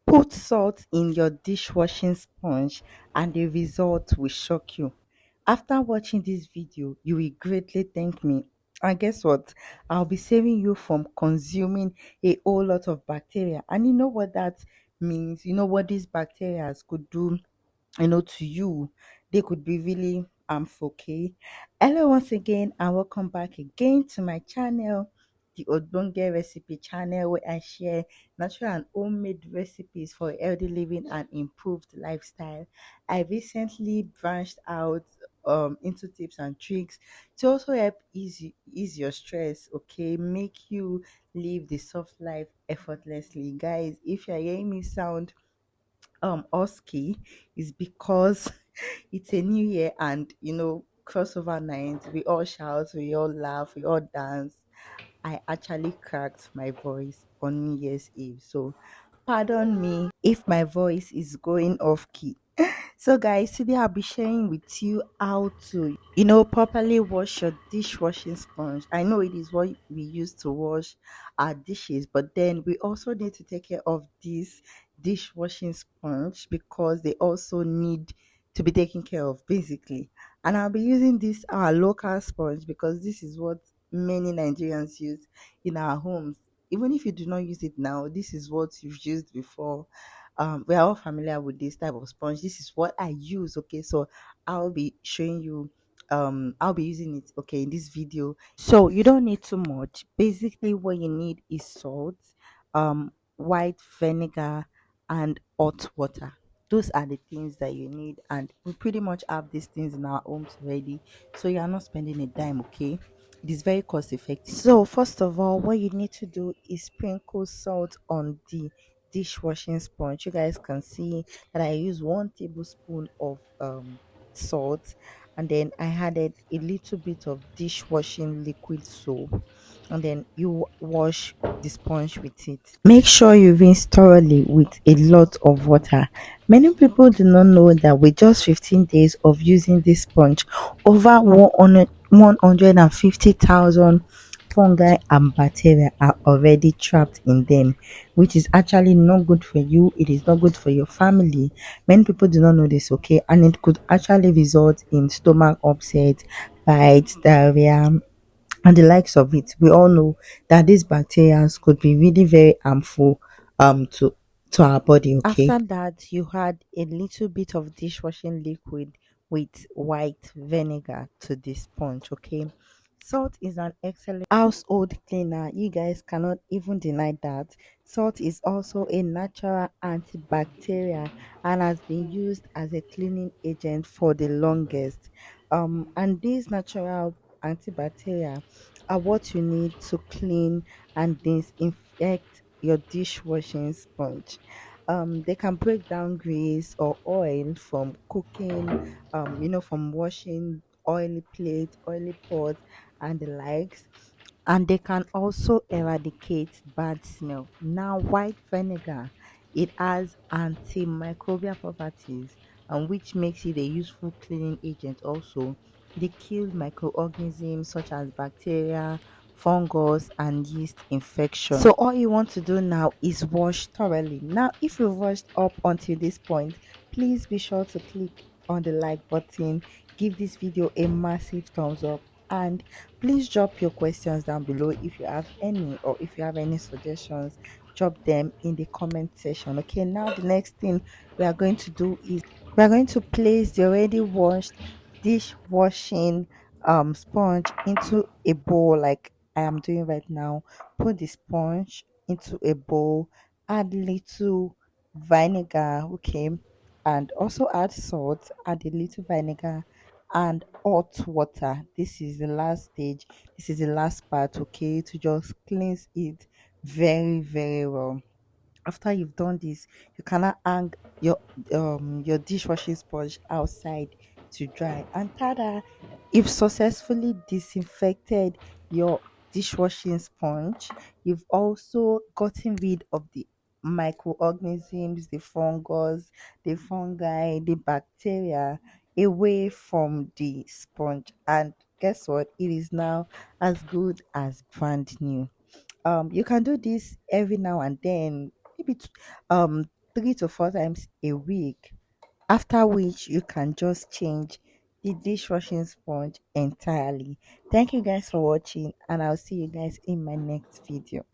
Put salt in your dishwashing sponge and the result will shock you. After watching this video, you will greatly thank me. And guess what? I'll be saving you from consuming a whole lot of bacteria. And you know what that means? You know what these bacteria could do, to you. They could be really harmful. Okay. Hello once again and welcome back again to my channel, the Odonge Recipe channel, where I share natural and homemade recipes for healthy living and improved lifestyle. I recently branched out into tips and tricks to also help ease your stress, okay, make you live the soft life effortlessly. Guys, if you're hearing me sound husky, is because it's a new year, and crossover night, we all shout, we all laugh, we all dance. I actually cracked my voice on New Year's Eve, so pardon me if my voice is going off key. So, guys, today I'll be sharing with you how to, properly wash your dishwashing sponge. I know it is what we use to wash our dishes, but then we also need to take care of this dishwashing sponge because they also need to be taken care of, basically. And I'll be using this our local sponge because this is what many Nigerians use in our homes. Even if you do not use it now, this is what you've used before. We are all familiar with this type of sponge. This is what I use. Okay, so I'll be showing you. I'll be using it. Okay, in this video. So you don't need too much. Basically, what you need is salt, white vinegar, and hot water. Those are the things that you need, and we pretty much have these things in our homes already. So you are not spending a dime. Okay, it is very cost effective. So first of all, what you need to do is sprinkle salt on the dishwashing sponge. You guys can see that I use 1 tablespoon of salt, and then I added a little bit of dishwashing liquid soap, and then you wash the sponge with it. Make sure you rinse thoroughly with a lot of water. Many people do not know that with just 15 days of using this sponge, over 150,000 fungi and bacteria are already trapped in them, which is actually not good for you. It is not good for your family. Many people do not know this, okay, and it could actually result in stomach upset, bites, diarrhea, and the likes of it. We all know that these bacteria could be really very harmful to our body. Okay. After that, you add a little bit of dishwashing liquid with white vinegar to the sponge. Okay. Salt is an excellent household cleaner. You guys cannot even deny that. Salt is also a natural antibacterial and has been used as a cleaning agent for the longest. And these natural antibacterial are what you need to clean and disinfect your dishwashing sponge. They can break down grease or oil from cooking, from washing oily plates, oily pots, and the likes. And they can also eradicate bad smell. Now, white vinegar, it has antimicrobial properties, and which makes it a useful cleaning agent also. They kill microorganisms such as bacteria, fungus, and yeast infection. So all you want to do now is wash thoroughly. Now, if you've washed up until this point, please be sure to click on the like button, give this video a massive thumbs up, and please drop your questions down below if you have any, or if you have any suggestions, drop them in the comment section. Okay, now the next thing we are going to do is we are going to place the already washed dishwashing sponge into a bowl like I am doing right now. Put the sponge into a bowl, add little vinegar, okay, and also add salt, add a little vinegar and hot water. This is the last stage, this is the last part, okay, to just cleanse it very, very well. After you've done this, you cannot hang your your dishwashing sponge outside to dry. And tada, you've successfully disinfected your dishwashing sponge. You've also gotten rid of the microorganisms, the fungus, the fungi, the bacteria away from the sponge. And guess what, it is now as good as brand new. You can do this every now and then, maybe 3 to 4 times a week, after which you can just change the dishwashing sponge entirely. Thank you guys for watching, and I'll see you guys in my next video.